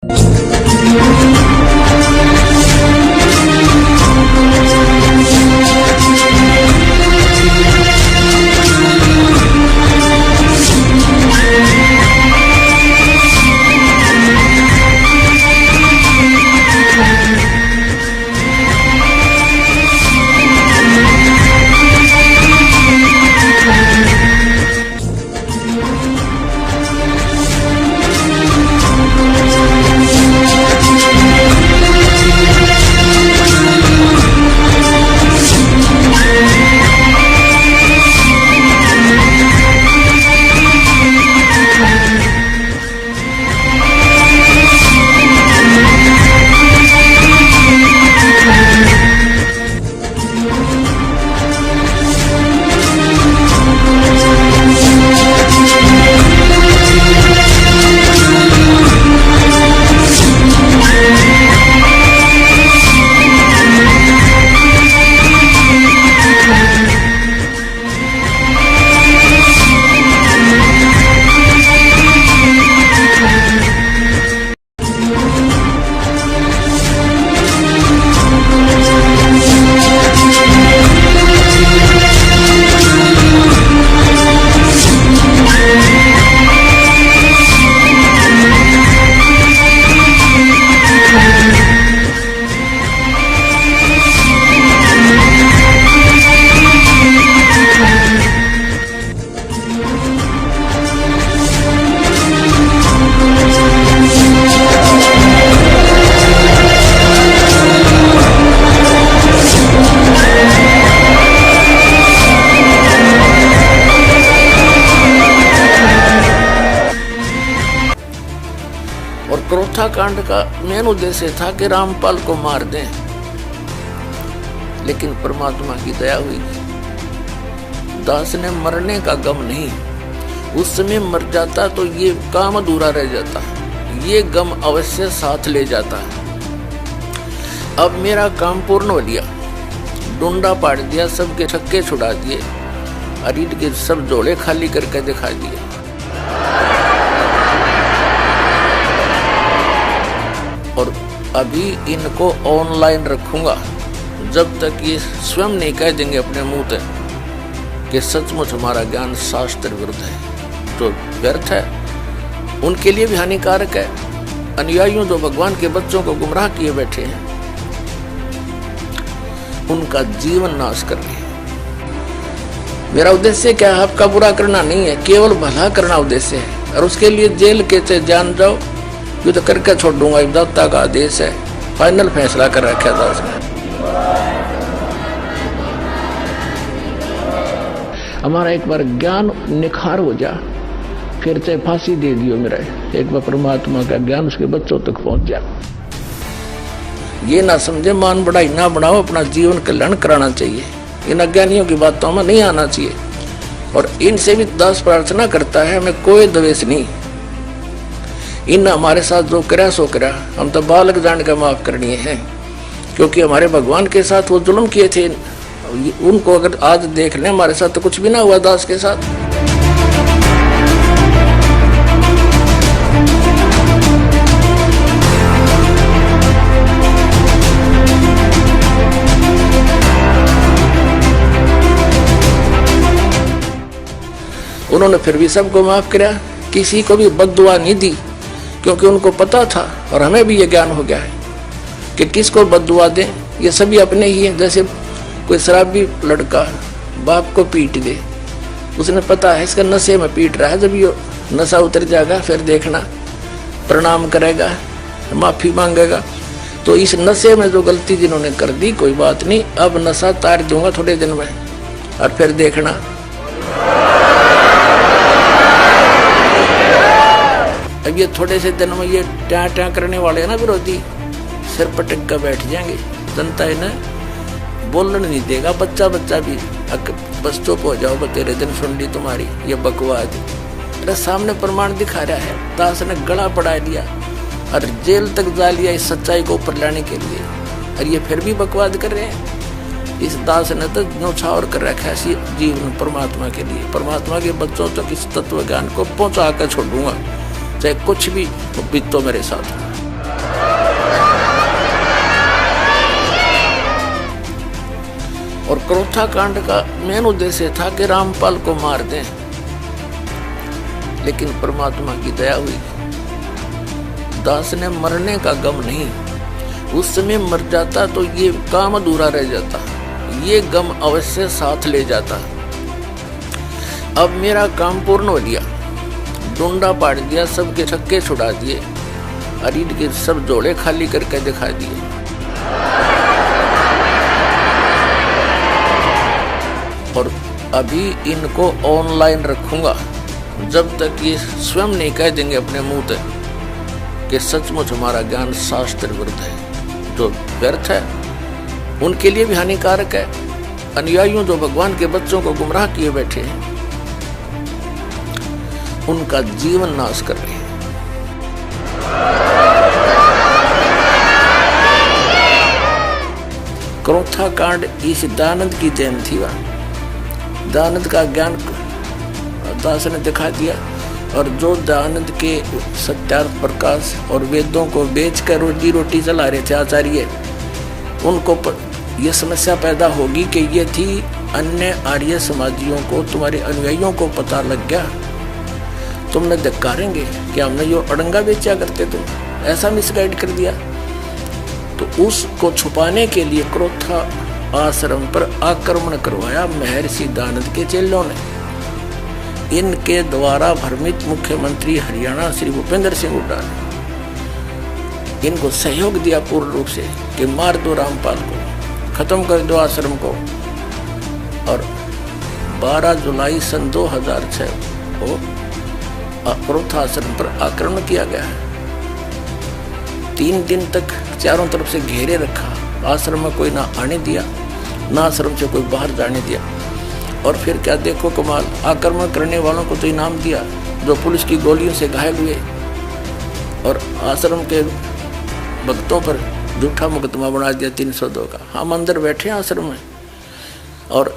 और क्रोथा कांड का मेन उद्देश्य था कि रामपाल को मार दें, लेकिन परमात्मा की दया हुई। दास ने मरने का गम नहीं, उस समय मर जाता तो ये काम अधूरा रह जाता, ये गम अवश्य साथ ले जाता। अब मेरा काम पूर्ण हो लिया, डूंडा पाड़ दिया, सबके छक्के छुड़ा दिए, अरीड के सब झोले खाली करके दिखा दिए। और अभी इनको ऑनलाइन रखूंगा जब तक ये स्वयं नहीं कह देंगे अपने मुंह से कि सचमुच हमारा ज्ञान शास्त्र विरुद्ध है, तो व्यर्थ है, उनके लिए भी हानिकारक है। अनुयायियों जो भगवान के बच्चों को गुमराह किए बैठे हैं, उनका जीवन नाश कर रहे हैं। मेरा उद्देश्य क्या है? आपका बुरा करना नहीं है, केवल भला करना उद्देश्य है। और उसके लिए जेल के से जान जाओ, ये तो करके छोड़ दूंगा, दाता का आदेश है, फाइनल फैसला कर रखा था उसने। हमारा एक बार ज्ञान निखार हो जा, फिर चाहे फांसी दे दियो मेरा, एक बार परमात्मा का ज्ञान उसके बच्चों तक पहुंच जा। ये ना समझे मान बढ़ाई ना बढ़ाओ, अपना जीवन कल्याण कराना चाहिए, इन अज्ञानियों की बातों में नहीं आना चाहिए। और इनसे भी दास प्रार्थना करता है, हमें कोई द्वेष नहीं, इन हमारे साथ जो करा सो करा, हम तो बालक जान का माफ करनी है, क्योंकि हमारे भगवान के साथ वो जुल्म किए थे, उनको अगर आज देख लें, हमारे साथ तो कुछ भी ना हुआ दास के साथ। उन्होंने फिर भी सबको माफ किया, किसी को भी बद्दुआ नहीं दी, क्योंकि उनको पता था, और हमें भी ये ज्ञान हो गया है कि किसको बद्दुआ दें, ये सभी अपने ही हैं। जैसे कोई शराबी लड़का बाप को पीट दे, उसने पता है इसका नशे में पीट रहा है, जब ये नशा उतर जाएगा फिर देखना प्रणाम करेगा, माफी मांगेगा। तो इस नशे में जो गलती जिन्होंने कर दी, कोई बात नहीं, अब नशा तार दूंगा थोड़े दिन में, और फिर देखना। अब ये थोड़े से दिन में ये ट्या ट्या करने वाले हैं ना विरोधी, सिर पटक कर बैठ जाएंगे, जनता इन्हें बोलने नहीं देगा। बच्चा बच्चा भी बस चुप हो जाओ, तेरे दिन सुन ली तुम्हारी ये बकवाद। मेरे सामने प्रमाण दिखा रहा है, दास ने गला पड़ा दिया और जेल तक जा लिया इस सच्चाई को ऊपर लाने के लिए, और ये फिर भी बकवाद कर रहे हैं। इस दास ने तो न्यौछावर कर रखा है जीवन परमात्मा के लिए। परमात्मा के बच्चों तक इस तत्व ज्ञान को पहुंचा कर छोड़ूंगा, चाहे कुछ भी बीतो मेरे साथ। और क्रोथा कांड का मेन उद्देश्य था कि रामपाल को मार दें, लेकिन परमात्मा की दया हुई। दास ने मरने का गम नहीं, उस समय मर जाता तो ये काम अधूरा रह जाता, ये गम अवश्य साथ ले जाता। अब मेरा काम पूर्ण हो गया, डूंडा पाड़ दिया, सबके छक्के छुड़ा दिए, अरीड के सब जोड़े खाली करके दिखा दिए। और अभी इनको ऑनलाइन रखूंगा जब तक ये स्वयं नहीं कह देंगे अपने मुंह से कि सचमुच हमारा ज्ञान शास्त्र विरुद्ध है, जो व्यर्थ है, उनके लिए भी हानिकारक है। अनुयायियों जो भगवान के बच्चों को गुमराह किए बैठे हैं, उनका जीवन नाश कर रहे हैं। क्रोथा कांड इस दयानंद की जयंती थी। वह दयानंद का ज्ञान दास ने दिखा दिया, और जो दयानंद के सत्यार्थ प्रकाश और वेदों को बेचकर रोजी रोटी चला रहे थे आचार्य, उनको ये समस्या पैदा होगी कि ये थी अन्य आर्य समाजियों को, तुम्हारे अनुयायियों को पता लग गया, तुमने धिक्कारेंगे कि हमने यो अड़ंगा बेचा करते, तुम ऐसा मिसगाइड कर दिया। तो उसको छुपाने के लिए क्रोथा आश्रम पर आक्रमण करवाया महर्षि दयानंद के चेलों ने। इनके द्वारा भ्रमित मुख्यमंत्री हरियाणा श्री भूपेंद्र सिंह हुड्डा ने इनको सहयोग दिया पूर्ण रूप से कि मार दो रामपाल को, खत्म कर दो आश्रम को। और 12 जुलाई सन 2006 को क्रोथा आश्रम पर आक्रमण किया गया है। 3 दिन तक चारों तरफ से घेरे रखा, आश्रम में कोई ना आने दिया, ना आश्रम से कोई बाहर जाने दिया। और फिर क्या देखो कमाल, आक्रमण करने वालों को तो इनाम दिया जो पुलिस की गोलियों से घायल हुए, और आश्रम के भक्तों पर झूठा मुकदमा बना दिया 302 का। हम अंदर बैठे हैं आश्रम में, और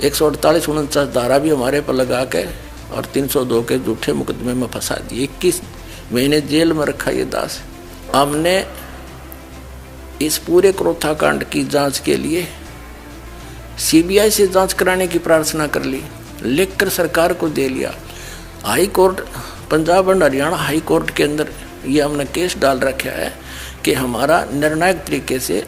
148-49 धारा भी हमारे पर लगा के और 302 के झूठे मुकदमे में फंसा दिए। 21 महीने जेल में रखा ये दास। हमने इस पूरे क्रोथा कांड की जांच के लिए सीबीआई से जांच कराने की प्रार्थना कर ली, लिखकर सरकार को दे लिया। High court, Punjab and Haryana high court के अंदर ये हमने केस डाल रखा है कि हमारा निर्णायक तरीके से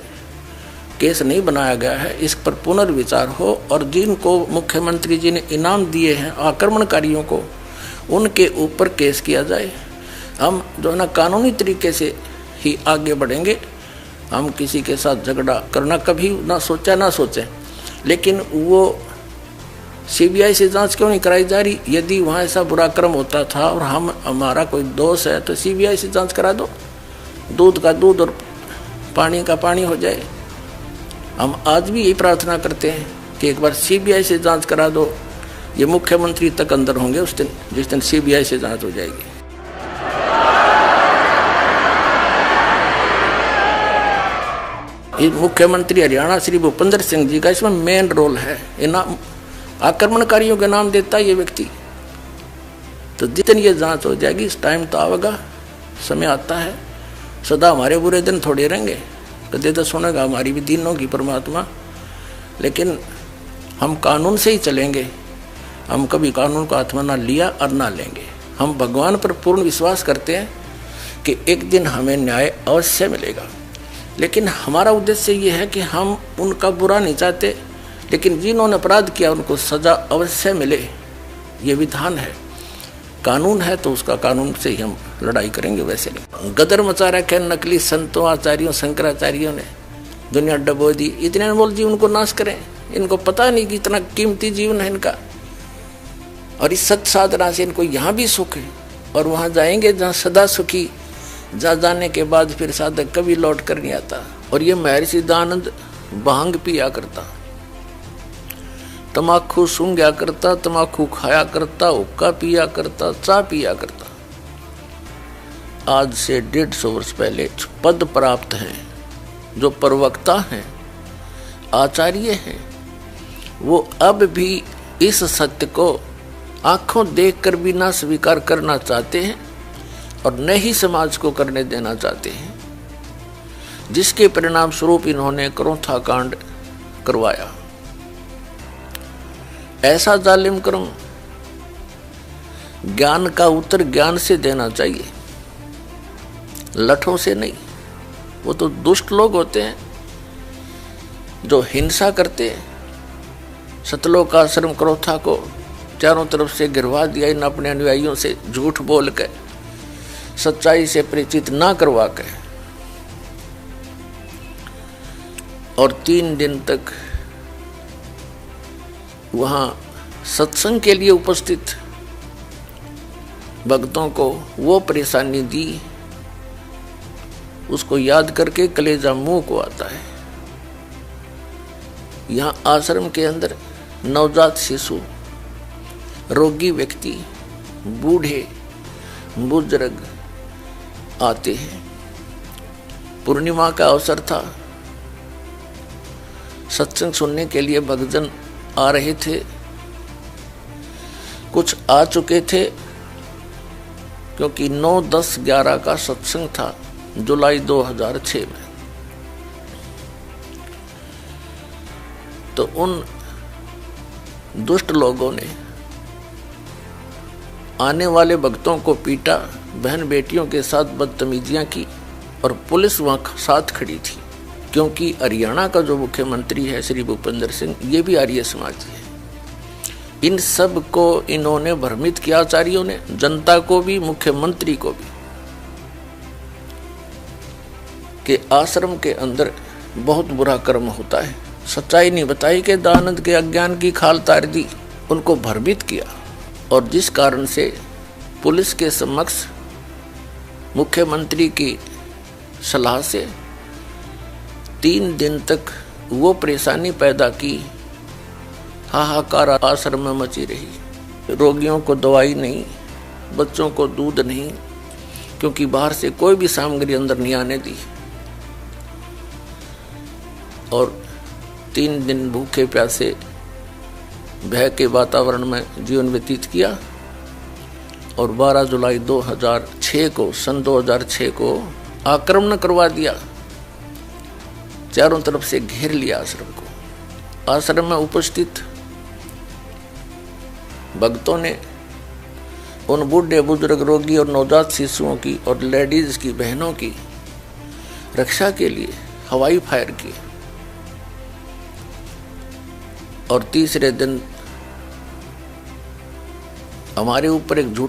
केस नहीं बनाया गया है, इस पर पुनर्विचार हो, और जिनको मुख्यमंत्री जी ने इनाम दिए हैं आक्रमणकारियों को, उनके ऊपर केस किया जाए। हम जो है ना कानूनी तरीके से ही आगे बढ़ेंगे। हम किसी के साथ झगड़ा करना कभी ना सोचा ना सोचें, लेकिन वो सीबीआई से जांच क्यों नहीं कराई जा रही? यदि वहाँ ऐसा बुरा कर्म होता था और हमारा कोई दोष है तो सीबीआई से जांच करा दो, दूध का दूध और पानी का पानी हो जाए। हम आज भी यही प्रार्थना करते हैं कि एक बार सीबीआई से जांच करा दो। ये मुख्यमंत्री तक अंदर होंगे उस दिन, जिस दिन सीबीआई से जांच हो जाएगी। मुख्यमंत्री हरियाणा श्री भूपेंद्र सिंह जी का इसमें मेन रोल है। इनाम आक्रमणकारियों के नाम देता है ये व्यक्ति। तो जितनी ये जांच हो जाएगी, इस टाइम तो आवेगा, समय आता है। सदा हमारे बुरे दिन थोड़े रहेंगे, कदे तो सुनेगा हमारी भी दीनों की परमात्मा। लेकिन हम कानून से ही चलेंगे, हम कभी कानून को हाथ में ना लिया और ना लेंगे। हम भगवान पर पूर्ण विश्वास करते हैं कि एक दिन हमें न्याय अवश्य मिलेगा। लेकिन हमारा उद्देश्य ये है कि हम उनका बुरा नहीं चाहते, लेकिन जिन्होंने अपराध किया उनको सजा अवश्य मिले, ये विधान है। कानून है तो उसका कानून से ही हम लड़ाई करेंगे, वैसे नहीं। गदर मचा रखे नकली संतों, आचार्यों, शंकराचार्यों ने, दुनिया डबो दी। इतने अनमोल जीवन को नाश करें, इनको पता नहीं कि इतना कीमती जीवन है इनका। और इस सत साधना से इनको यहाँ भी सुख है, और वहाँ जाएंगे जहाँ सदा सुखी। जा जाने के बाद फिर साधक कभी लौट कर नहीं आता। और ये महर्षि दयानंद भांग पिया करता, तमाकू सूंघा करता, तमाकू खाया करता, हुक्का पिया करता, चाय पिया करता। आज से 150 वर्ष पहले पद प्राप्त हैं, जो प्रवक्ता हैं, आचार्य हैं, वो अब भी इस सत्य को आंखों देखकर भी ना स्वीकार करना चाहते हैं और न ही समाज को करने देना चाहते हैं, जिसके परिणाम स्वरूप इन्होंने क्रोथा कांड करवाया। ऐसा जालिम कर्म ज्ञान का उत्तर ज्ञान से देना चाहिए, लठों से नहीं। वो तो दुष्ट लोग होते हैं जो हिंसा करते हैं। सतलोक आश्रम क्रोथा को चारों तरफ से गिरवा दिया इन अपने अनुयायियों से झूठ बोल कर, सच्चाई से परिचित ना करवा के। और 3 दिन तक वहां सत्संग के लिए उपस्थित भक्तों को वो परेशानी दी, उसको याद करके कलेजा मुंह को आता है। यहाँ आश्रम के अंदर नवजात शिशु, रोगी व्यक्ति, बूढ़े बुजुर्ग आते हैं। पूर्णिमा का अवसर था, सत्संग सुनने के लिए भक्तजन आ रहे थे। कुछ आ चुके थे क्योंकि 9, 10, 11 का सत्संग था जुलाई 2006 में। तो उन दुष्ट लोगों ने आने वाले भक्तों को पीटा, बहन बेटियों के साथ बदतमीजियां की और पुलिस वहां साथ खड़ी थी। क्योंकि हरियाणा का जो मुख्यमंत्री है श्री भूपेंद्र सिंह, ये भी आर्य समाजी है। इन सब को इन्होंने भ्रमित किया, आचार्यों ने, जनता को भी मुख्यमंत्री को भी, कि आश्रम के अंदर बहुत बुरा कर्म होता है। सच्चाई नहीं बताई कि दयानंद के अज्ञान की खाल तार दी, उनको भ्रमित किया। और जिस कारण से पुलिस के समक्ष मुख्यमंत्री की सलाह से 3 दिन तक वो परेशानी पैदा की, हाहाकार आश्रम में मची रही। रोगियों को दवाई नहीं, बच्चों को दूध नहीं, क्योंकि बाहर से कोई भी सामग्री अंदर नहीं आने दी। और 3 दिन भूखे प्यासे भय के वातावरण में जीवन व्यतीत किया। और 12 जुलाई 2006 को, सन 2006 को आक्रमण करवा दिया, चारों तरफ से घेर लिया आश्रम को। आश्रम में उपस्थित भक्तों ने उन बूढ़े बुजुर्ग, रोगी और नवजात शिशुओं की और लेडीज की, बहनों की रक्षा के लिए हवाई फायर किए। और तीसरे दिन हमारे ऊपर एक झूठा